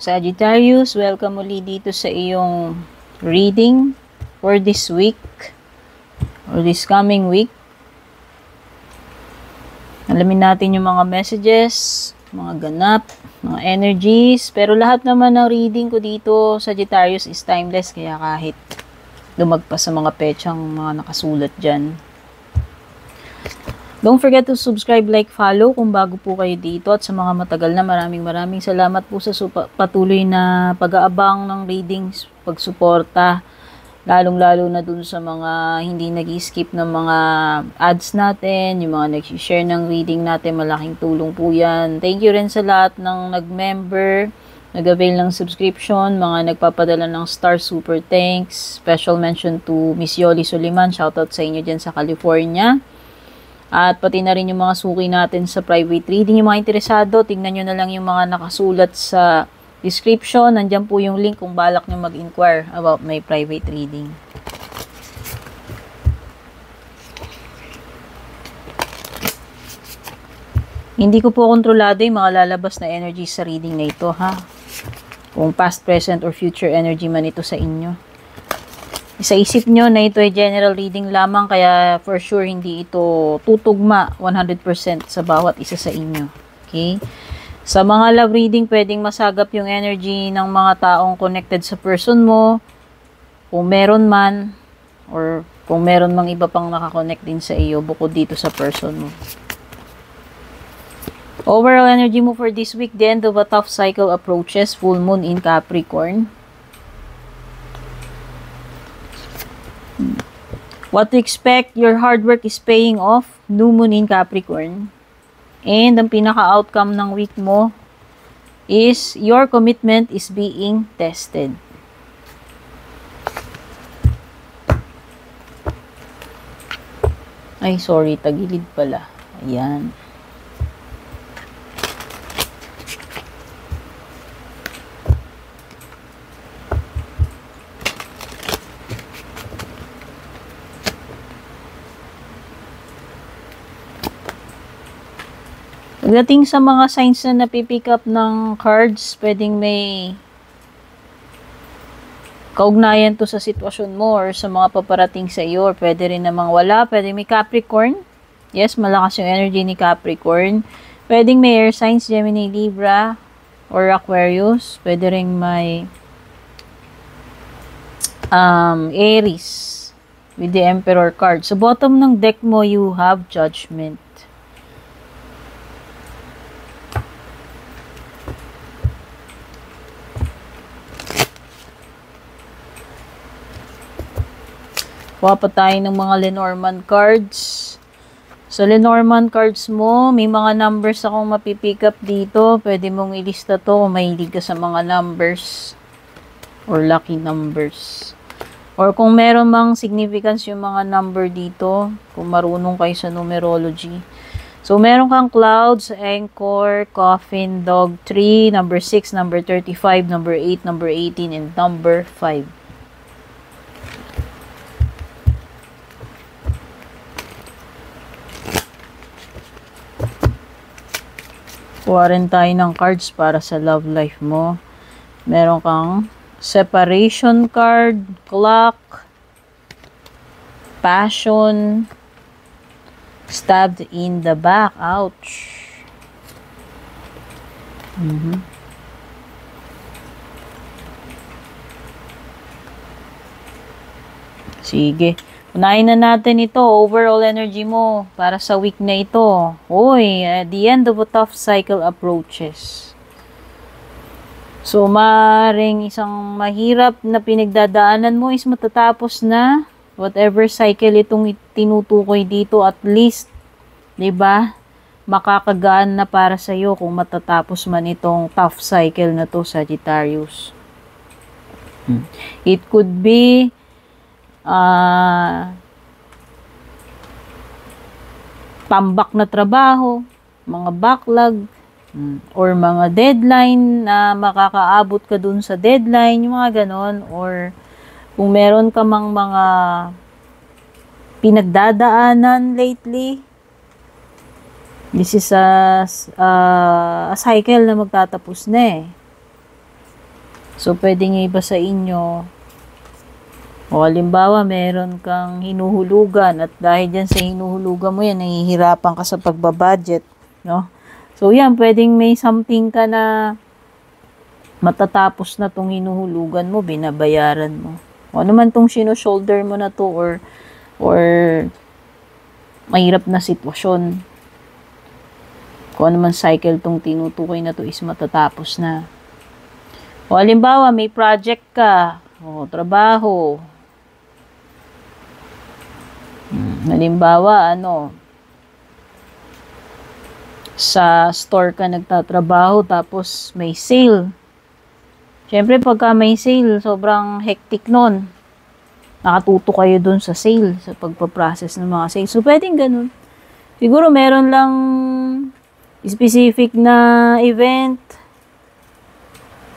Sagittarius, welcome muli dito sa iyong reading for this week or this coming week. Alamin natin yung mga messages, mga ganap, mga energies. Pero lahat naman ng reading ko dito, Sagittarius, is timeless. Kaya kahit lumagpas sa mga petsang mga nakasulat dyan. Don't forget to subscribe, like, follow kung bago po kayo dito. At sa mga matagal na, maraming salamat po sa patuloy na pag-aabang ng readings, pagsuporta. Lalong-lalo na dun sa mga hindi nag-skip ng mga ads natin, yung mga nag-share ng reading natin, malaking tulong po yan. Thank you rin sa lahat ng nag-member, nag-avail ng subscription, mga nagpapadala ng star super thanks. Special mention to Miss Yoli Suliman, shoutout sa inyo dyan sa California. At pati na rin yung mga suki natin sa private reading. Yung mga interesado, tingnan nyo na lang yung mga nakasulat sa description. Nandyan po yung link kung balak nyo mag-inquire about my private reading. Hindi ko po kontrolado yung mga lalabas na energy sa reading na ito, ha? Kung past, present, or future energy man ito sa inyo. Isa-isip nyo na ito ay general reading lamang, kaya for sure hindi ito tutugma 100% sa bawat isa sa inyo. Okay? Sa mga love reading, pwedeng masagap yung energy ng mga taong connected sa person mo, kung meron man, or kung meron mang iba pang nakakonect din sa iyo bukod dito sa person mo. Overall energy mo for this week, the end of a tough cycle approaches, full moon in Capricorn. What to expect, your hard work is paying off, new moon in Capricorn. And ang pinaka-outcome ng week mo is your commitment is being tested. Ay, sorry, tagilid pala. Ayan. Pagdating sa mga signs na napipick up ng cards, pwedeng may kaugnayan to sa sitwasyon mo or sa mga paparating sa iyo, or pwede rin namang wala. Pwedeng may Capricorn. Yes, malakas yung energy ni Capricorn. Pwedeng may air signs, Gemini, Libra, or Aquarius. Pwede rin may Aries with the Emperor card. Sa bottom ng deck mo, you have Judgment. Kuha pa tayo ng mga Lenormand cards. Sa Lenormand cards mo, may mga numbers akong mapipick up dito. Pwede mong ilista to kung mahilig ka sa mga numbers or lucky numbers. Or kung meron mang significance yung mga number dito, kung marunong kayo sa numerology. So, meron kang clouds, anchor, coffin, dog, tree, number 6, number 35, number 8, number 18, and number 5. Kuha rin tayo ng cards para sa love life mo. Meron kang separation card, clock, passion, stabbed in the back. Ouch. Sige. Unahin na natin ito, overall energy mo para sa week na ito. Uy, the end of a tough cycle approaches. So, maring isang mahirap na pinagdadaanan mo is matatapos na. Whatever cycle itong tinutukoy dito, at least, 'di ba? Makakagaan na para sa iyo kung matatapos man itong tough cycle na to, Sagittarius. It could be tambak na trabaho, mga backlog, or mga deadline na makakaabot ka dun sa deadline, yung mga ganon, or kung meron ka mang mga pinagdadaanan lately, this is a cycle na magtatapos na eh. So, pwedeng iba sa inyo, o halimbawa, meron kang hinuhulugan at dahil dyan sa hinuhulugan mo yan, nahihirapan ka sa pagbabudget, no? So, yan, pwedeng may something ka na matatapos na tong hinuhulugan mo, binabayaran mo. O ano man tong sino-shoulder mo na to or mahirap na sitwasyon. Kung ano man cycle tong tinutukoy na to is matatapos na. O halimbawa, may project ka, o trabaho. Halimbawa, sa store ka nagtatrabaho tapos may sale. Siyempre, pagka may sale, sobrang hectic nun. Nakatuto kayo dun sa sale, sa pagpaprocess ng mga sale. So, pwedeng ganun. Siguro, meron lang specific na event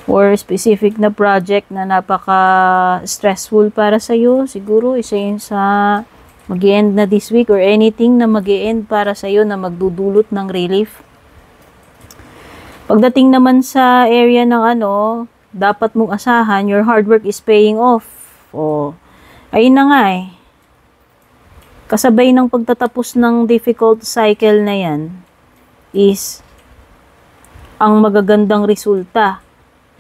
or specific na project na napaka-stressful para sa'yo. Siguro, isa yun sa mag-i-end na this week or anything na mag-i-end para sa'yo na magdudulot ng relief. Pagdating naman sa area ng dapat mong asahan, your hard work is paying off. O, ayun na nga kasabay ng pagtatapos ng difficult cycle na yan is ang magagandang resulta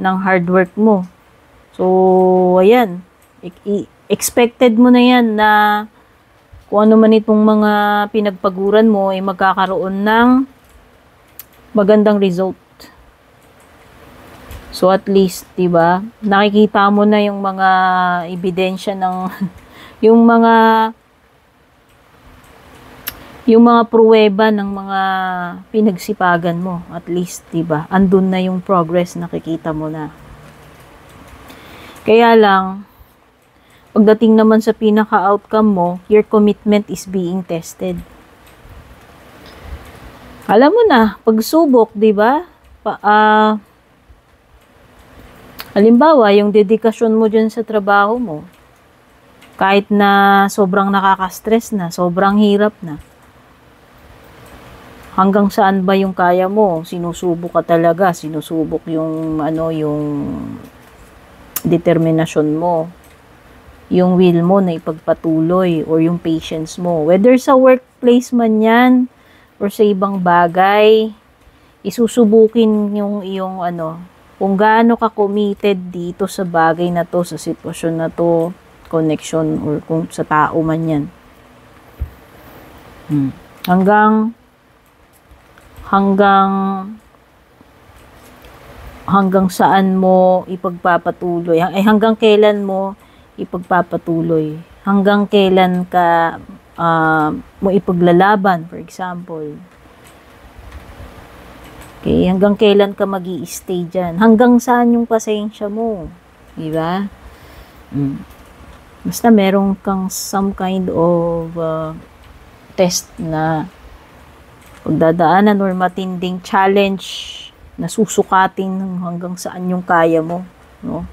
ng hard work mo. So, ayan. Expected mo na yan na kung ano man itong mga pinagpaguran mo ay magkakaroon ng magandang result. So at least, 'di ba? Nakikita mo na yung mga ebidensya ng yung mga pruweba ng mga pinagsipagan mo. At least, 'di ba? Andun na yung progress, nakikita mo na. Kaya lang pagdating naman sa pinaka-outcome mo, your commitment is being tested. Alam mo na, pagsubok, 'di ba? Halimbawa, yung dedikasyon mo dyan sa trabaho mo, kahit na sobrang nakaka-stress na, sobrang hirap na, hanggang saan ba yung kaya mo? Sinusubok ka talaga, sinusubok yung determinasyon mo, yung will mo na ipagpatuloy, or yung patience mo. Whether sa workplace man yan, or sa ibang bagay, isusubukin yung iyong kung gaano ka committed dito sa bagay na to, sa sitwasyon na to, connection, or kung sa tao man yan. Hanggang saan mo ipagpapatuloy, hanggang kailan mo ipagpapatuloy, hanggang kailan ka mo ipaglalaban, for example. Okay, hanggang kailan ka magi-stay dyan? Hanggang saan yung pasensya mo? Diba? Basta meron kang some kind of test na pagdadaanan or matinding challenge na susukatin hanggang saan yung kaya mo. No?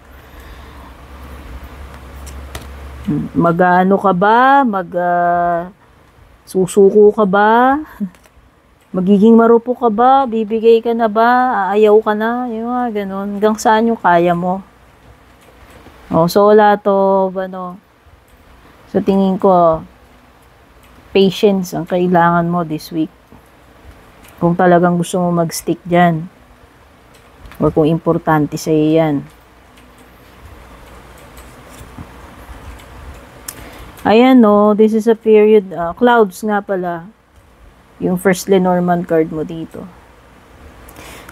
Mag-ano ka ba? Susuko ka ba? Magiging marupok ka ba? Bibigay ka na ba? Aayaw ka na? Yung mga ganun. Hanggang saan yung kaya mo? So wala to, sa tingin ko, patience ang kailangan mo this week. Kung talagang gusto mo mag-stick dyan. Or kung importante sa'yo yan. Ayan this is a period, clouds nga pala. Yung first Lenormand card mo dito.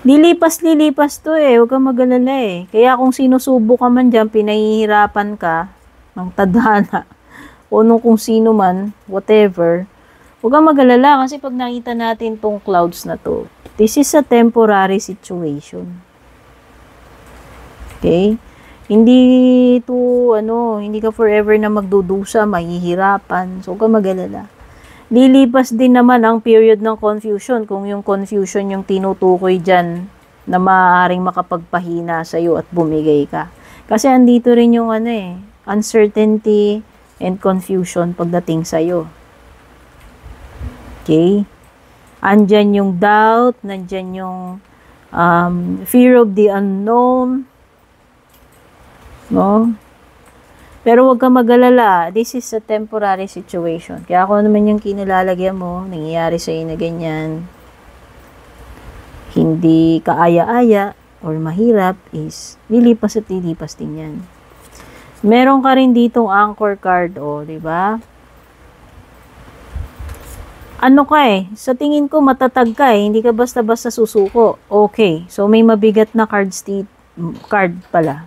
Lilipas to huwag kang mag-alala Kaya kung sinusubok ka man dyan, pinahihirapan ka ng tadhana o nung kung sino man, whatever, huwag kang mag-alala kasi pag nakita natin tong clouds na to, this is a temporary situation. Okay? Hindi hindi ka forever na magdudusa, mahihirapan. So, huwag kang mag-alala. Lilipas din naman ang period ng confusion kung yung confusion yung tinutukoy dyan na maaaring makapagpahina sa'yo at bumigay ka. Kasi andito rin yung uncertainty and confusion pagdating sa'yo. Okay? Andyan yung doubt, nandyan yung fear of the unknown. No? Pero huwag ka mag-alala. This is a temporary situation. Kaya ako naman yung kinalalagyan mo, nangyayari sa'yo na ganyan, hindi kaaya-aya or mahirap, is lilipas at lilipas din yan. Meron ka rin ditong anchor card, di ba? Ano ka sa tingin ko matatag ka hindi ka basta-basta susuko. Okay, so may mabigat na card pala.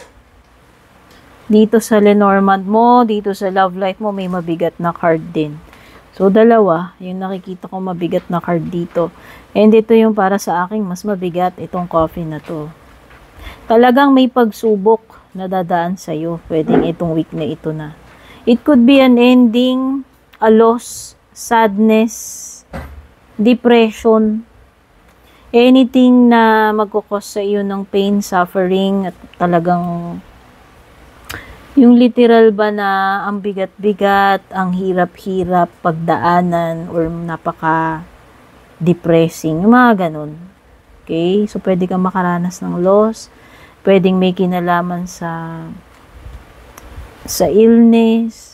Dito sa Lenormand mo, dito sa love life mo, may mabigat na card din. So, dalawa, yung nakikita ko mabigat na card dito. And ito yung para sa akin, mas mabigat itong coffee na to. Talagang may pagsubok na dadaan sa'yo. Pwedeng itong week na ito na. It could be an ending, a loss, sadness, depression, anything na magkukos sa iyo ng pain, suffering, at talagang yung literal ba na ang bigat-bigat, ang hirap-hirap pagdaanan, or napaka-depressing, yung mga ganun. Okay? So, pwede kang makaranas ng loss, pwedeng may kinalaman sa illness,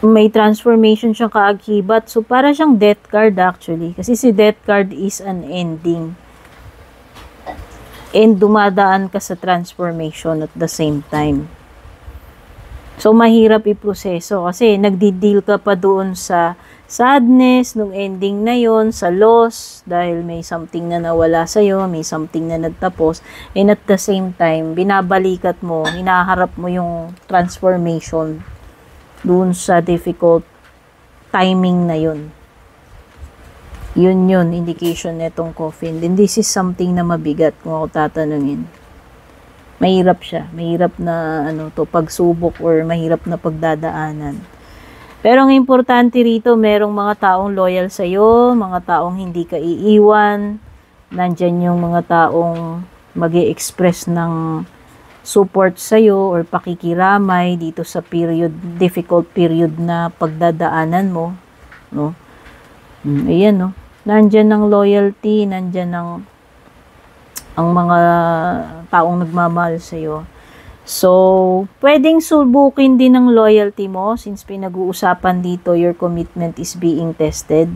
may transformation siyang kaakibat. So, para siyang death card actually. Kasi si death card is an ending. And dumadaan ka sa transformation at the same time. So, mahirap iproseso. Kasi nagdi-deal ka pa doon sa sadness, nung ending na yon, sa loss, dahil may something na nawala sa'yo, may something na nagtapos. And at the same time, binabalikat mo, hinaharap mo yung transformation doon sa difficult timing na yun. Yun, indication netong coffin. Then this is something na mabigat kung ako tatanungin. Mahirap siya. Mahirap na pagsubok or mahirap na pagdadaanan. Pero ang importante rito, merong mga taong loyal sa'yo, mga taong hindi ka iiwan. Nandyan yung mga taong mag-i-express ng support sa'yo or pakikiramay dito sa difficult period na pagdadaanan mo, no? Ayan, no? Nandyan ng loyalty, nandyan ang mga taong nagmamahal sa'yo. So, pwedeng subukin din ng loyalty mo since pinag-uusapan dito, your commitment is being tested.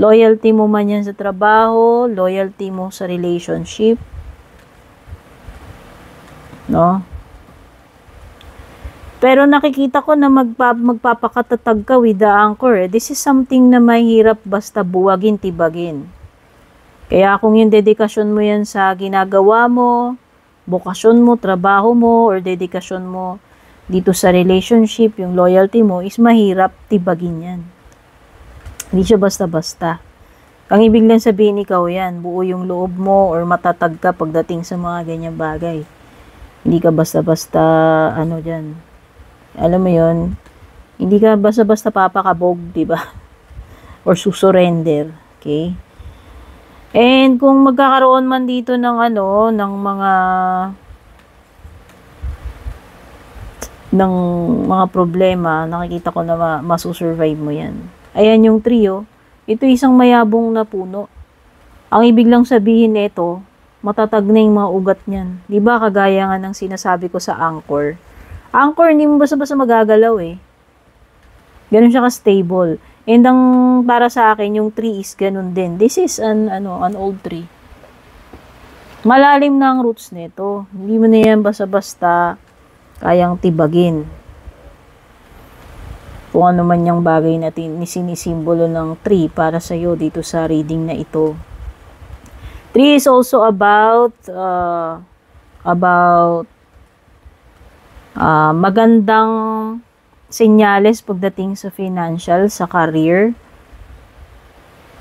Loyalty mo man yan sa trabaho, loyalty mo sa relationship, no? Pero nakikita ko na magpapakatatag ka with the anchor. This is something na mahirap basta buwagin, tibagin. Kaya kung yung dedikasyon mo yan sa ginagawa mo, bokasyon mo, trabaho mo, or dedikasyon mo dito sa relationship, yung loyalty mo, is mahirap tibagin yan. Hindi siya basta-basta. Ang ibig lang sabihin, ikaw yan, buo yung loob mo, or matatag ka pagdating sa mga ganyang bagay. Hindi ka basta-basta, dyan. Alam mo yon, hindi ka basta-basta papakabog, diba? Or susurrender, okay? And kung magkakaroon man dito ng mga problema, nakikita ko na masusurvive mo yan. Ayan yung trio. Ito isang mayabong na puno. Ang ibig lang sabihin nito, matatag na yung mga ugat niyan. Di ba kagaya nga ng sinasabi ko sa anchor? Anchor, hindi mo basta-basta magagalaw Ganun siya ka-stable. And ang para sa akin, yung tree is ganun din. This is an old tree. Malalim na ang roots nito. Hindi mo na yan basta-basta kayang tibagin. Kung ano man yung bagay na sinisimbolo ng tree para sa'yo dito sa reading na ito. Tree is also about magandang senyales pagdating sa financial, sa career.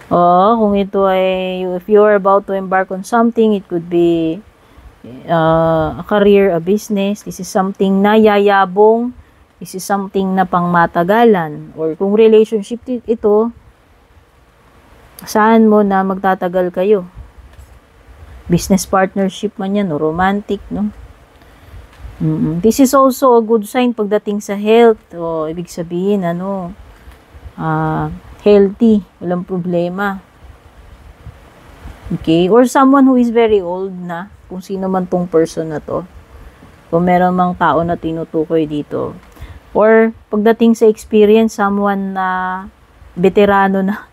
Kung ito ay, if you are about to embark on something, it could be a career, a business. This is something na yayabong. This is something na pangmatagalan. Or kung relationship ito, saan mo na magtatagal kayo? Business partnership man yan, o romantic, no? This is also a good sign pagdating sa health. Ibig sabihin, healthy, walang problema. Okay? Or someone who is very old na, kung sino man tong person na to. Kung meron mang tao na tinutukoy dito. Or, pagdating sa experience, someone na veterano na.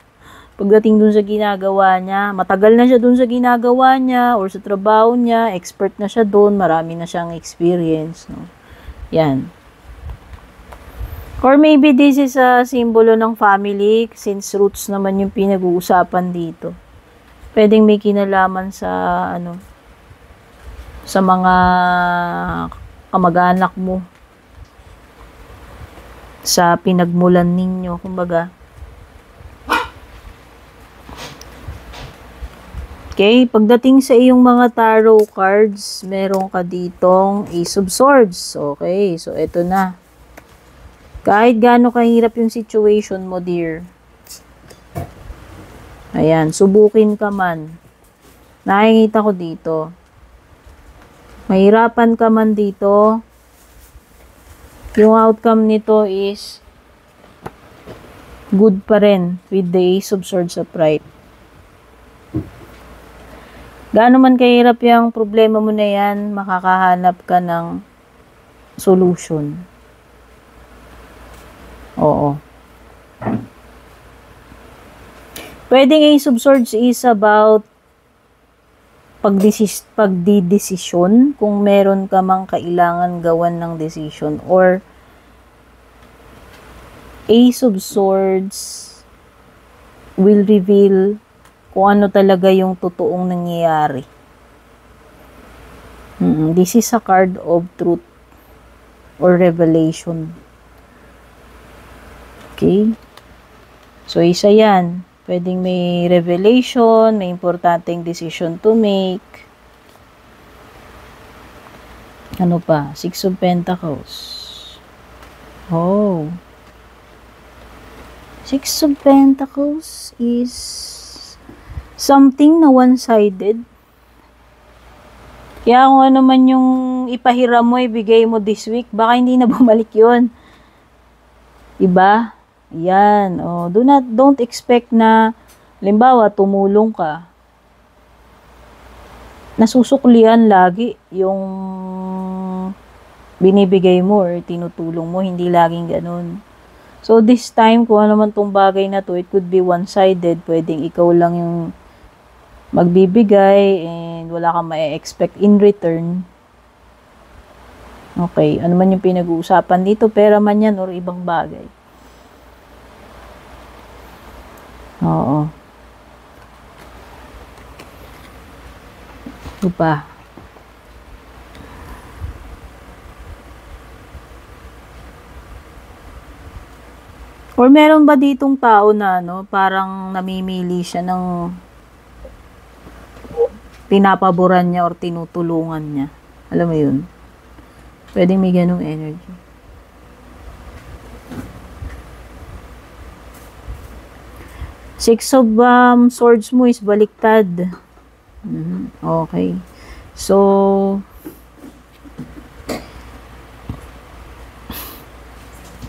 Pagdating dun sa ginagawa niya, matagal na siya dun sa ginagawa niya, or sa trabaho niya, expert na siya dun, marami na siyang experience. No? Yan. Or maybe this is a simbolo ng family, since roots naman yung pinag-uusapan dito. Pwedeng may kinalaman sa, sa mga kamag-anak mo. Sa pinagmulan ninyo, kumbaga. Okay, pagdating sa iyong mga tarot cards, meron ka ditong Ace of Swords. Okay, so eto na. Kahit gaano kahirap yung situation mo, dear. Ayan, subukin ka man. Nakikita ko dito. Mahirapan ka man dito. Yung outcome nito is good pa rin with the Ace of Swords upright. Gaano man kahirap yung problema mo na yan, makakahanap ka ng solution. Oo. Pwedeng Ace of Swords is about pagdidesisyon, kung meron ka mang kailangan gawan ng decision, or Ace of Swords will reveal kung ano talaga yung totoong nangyayari. This is a card of truth or revelation. Okay? So, isa yan. Pwedeng may revelation, may importanteng decision to make. Ano pa? Six of Pentacles. Oh. Six of Pentacles is something na one-sided. Kaya kung ano man yung ipahiram mo, ibigay mo this week, baka hindi na bumalik yun. Iba? Yan. Oh, don't expect na, halimbawa, tumulong ka. Nasusuklian lagi yung binibigay mo or tinutulong mo. Hindi laging ganun. So, this time, kung ano man tong bagay na to, it could be one-sided. Pwedeng ikaw lang yung magbibigay and wala kang ma-expect in return. Okay. Ano man yung pinag-uusapan dito, pera man yan or ibang bagay. Oo. Ito pa. Or meron ba ditong tao na parang namimili siya ng pinapaboran niya or tinutulungan niya. Alam mo yun? Pwedeng may ganung energy. Six of Swords mo is baliktad. Okay. So,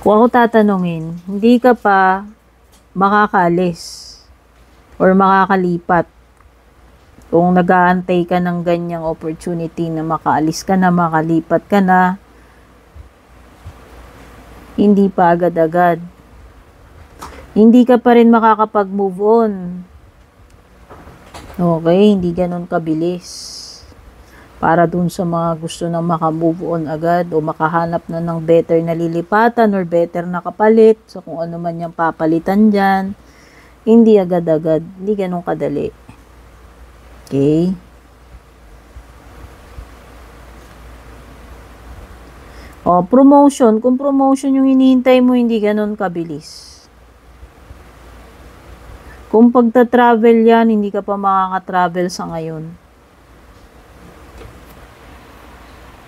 kung ako tatanungin, hindi ka pa makakaalis or makakalipat kung nag-aantay ka ng ganyang opportunity na makaalis ka na, makalipat ka na, hindi pa agad-agad. Hindi ka pa rin makakapag-move on. Okay, hindi ganun kabilis. Para dun sa mga gusto na maka-move on agad o makahanap na ng better na lilipatan or better na kapalit sa kung ano man yung papalitan dyan. Hindi agad-agad. Hindi ganun kadali. Okay? O, promotion. Kung promotion yung hinihintay mo, hindi ganun kabilis. Kung pagta-travel yan, hindi ka pa makaka-travel sa ngayon.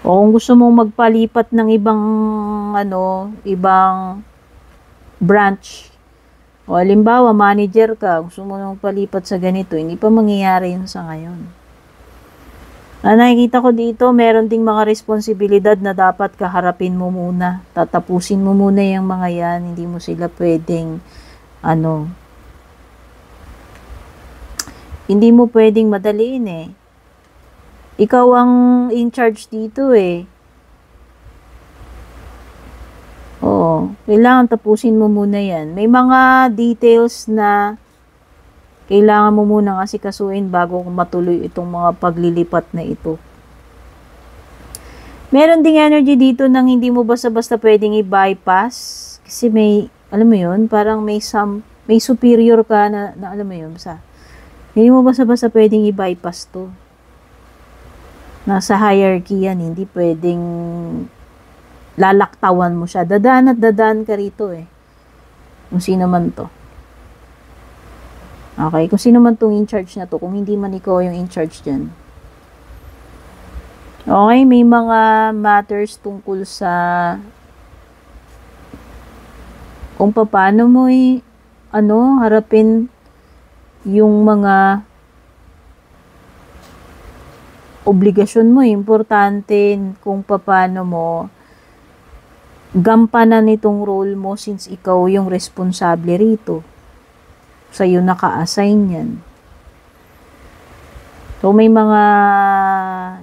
O kung gusto mong magpalipat ng ibang, ibang branch. O halimbawa, manager ka, gusto mo nang palipat sa ganito, hindi pa mangyayari yun sa ngayon. Nakikita ko dito, meron ding mga responsibilidad na dapat kaharapin mo muna. Tatapusin mo muna yung mga yan, hindi mo sila pwedeng, Hindi mo pwedeng madaliin eh. Ikaw ang in charge dito eh. Oo, kailangan tapusin mo muna yan. May mga details na kailangan mo muna asikasuhin bago matuloy itong mga paglilipat na ito. Meron ding energy dito nang hindi mo basta-basta pwedeng i-bypass. Kasi may, alam mo yun, parang may superior ka na alam mo yun, hindi mo basta-basta pwedeng i-bypass to. Nasa hierarchy yan, hindi pwedeng lalaktawan mo siya. Dadaan at dadaan ka rito eh. Kung sino man to. Okay, kung sino man tong in charge na to, kung hindi man ikaw yung in charge dyan. Okay, may mga matters tungkol sa kung paano mo harapin yung mga obligasyon mo. Importante kung paano mo gampanan itong role mo since ikaw yung responsable rito. Sa'yo naka-assign yan. So, may mga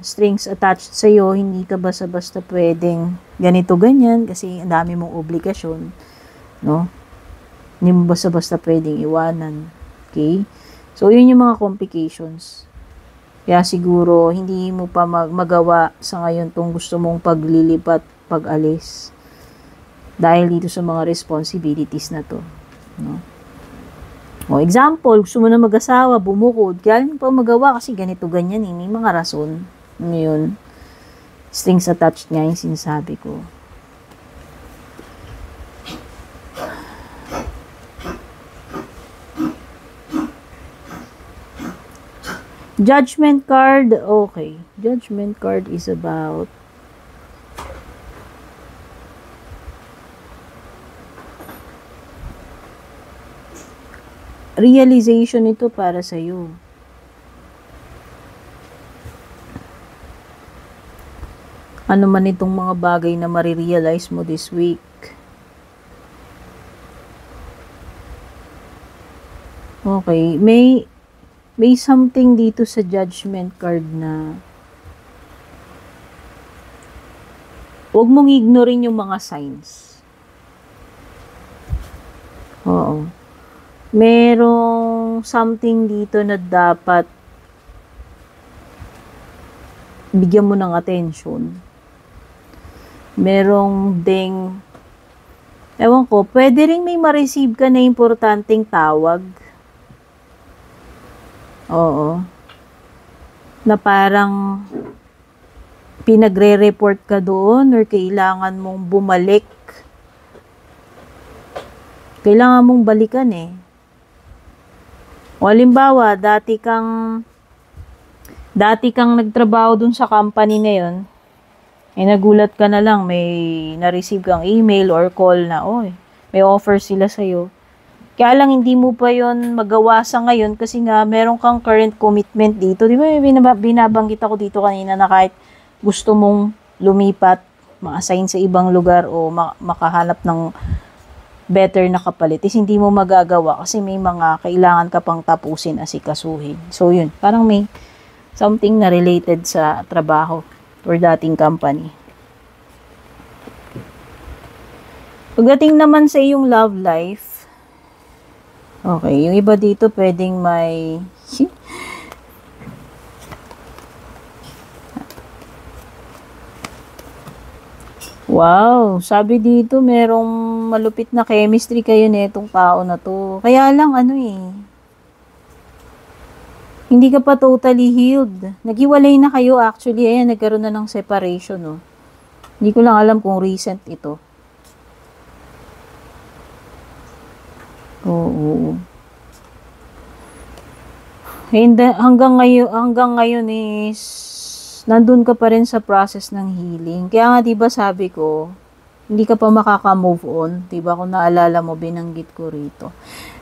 strings attached sa'yo, hindi ka basta-basta pwedeng ganito, ganyan, kasi ang dami mong obligasyon, no? Hindi mo basta-basta pwedeng iwanan. Okay? So, yun yung mga complications. Kaya siguro, hindi mo pa magawa sa ngayon tong gusto mong paglilipat, pag-alis. Dahil dito sa mga responsibilities na to. No? O, example, gusto mo na mag-asawa, bumukod. Kaya hindi pa magawa kasi ganito, ganyan. May mga rason. Ngayon, strings attached nga yung sinasabi ko. Judgment card, okay. Judgment card is about realization ito para sa iyo. Ano man itong mga bagay na marirealize mo this week. Okay, may something dito sa judgment card na huwag mong ignorin yung mga signs. Oo. Merong something dito na dapat bigyan mo ng attention. Merong ding, ewan ko, pwede rin may ma-receive ka na importanteng tawag. Oo. Na parang pinagre-report ka doon or kailangan mong bumalik. Kailangan mong balikan eh. O halimbawa, dati kang nagtrabaho dun sa company na yun, nagulat ka na lang, may na-receive kang email or call na, may offer sila sa'yo. Kaya lang hindi mo pa yon magawa sa ngayon kasi nga meron kang current commitment dito. Di ba binabanggit ako dito kanina na kahit gusto mong lumipat, ma-assign sa ibang lugar o makahanap ng better na kapalit, is hindi mo magagawa kasi may mga kailangan ka pang tapusin, asikasuhin. So yun, parang may something na related sa trabaho or dating company. Pagdating naman sa iyong love life, okay, yung iba dito pwedeng may wow, sabi dito merong malupit na chemistry kayo netong tao na to. Kaya lang hindi ka pa totally healed. Naghiwalay na kayo actually. Ayan, nagkaroon na ng separation. Hindi ko lang alam kung recent ito. Oo. Hanggang ngayon is nandun ka pa rin sa process ng healing. Kaya nga 'di ba sabi ko, hindi ka pa makaka-move on, 'di ba? Kung naalala mo, binanggit ko rito.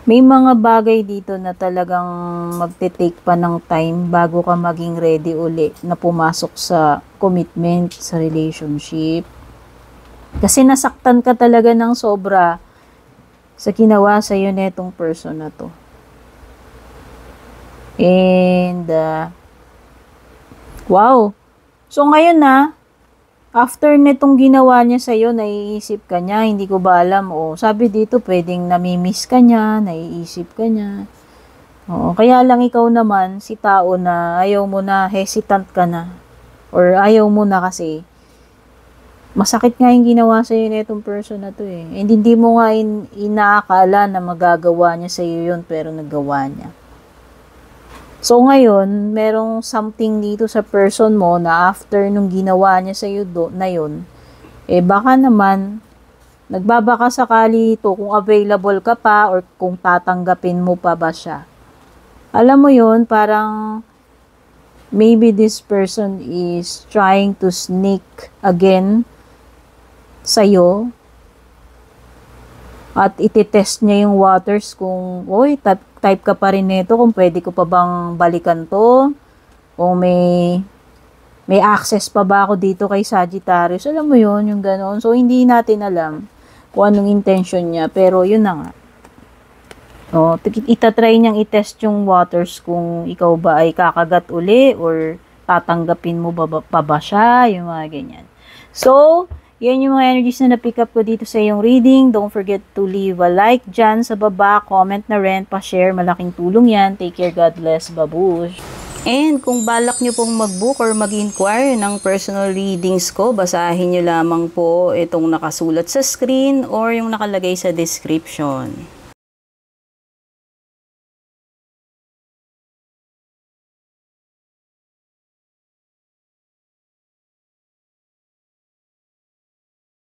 May mga bagay dito na talagang magte-take pa ng time bago ka maging ready uli na pumasok sa commitment, sa relationship. Kasi nasaktan ka talaga ng sobra sa ginawa sa iyo netong person na to. And, wow. So, ngayon after nitong ginawa niya sa'yo, naiisip ka niya, hindi ko ba alam, sabi dito, pwedeng namimiss ka niya, naiisip ka niya. Kaya lang ikaw naman, si tao na ayaw mo na, hesitant ka na, or ayaw mo na kasi, masakit nga yung ginawa sa'yo nitong person na to eh. And hindi mo nga inaakala na magagawa niya sa'yo yun, pero nagawa niya. So, ngayon, merong something dito sa person mo na after nung ginawa niya sa'yo na yun, baka naman, nagbabaka sakali ito kung available ka pa or kung tatanggapin mo pa ba siya. Alam mo yun, parang maybe this person is trying to sneak again sa'yo at ititest niya yung waters kung, type ka pa rin nito, kung pwede ko pa bang balikan to, o may access pa ba ako dito kay Sagittarius. Alam mo yun, yung gano'n. So, hindi natin alam kung anong intention niya, pero yun na nga. Itatry niyang itest yung waters kung ikaw ba ay kakagat uli or tatanggapin mo pa ba siya, yung mga ganyan. So, yan yung mga energies na na-pick up ko dito sa iyong reading. Don't forget to leave a like dyan sa baba, comment na rin, pa-share, malaking tulong yan. Take care, God bless, babush. And kung balak nyo pong mag-book or mag-inquire ng personal readings ko, basahin nyo lamang po itong nakasulat sa screen or yung nakalagay sa description.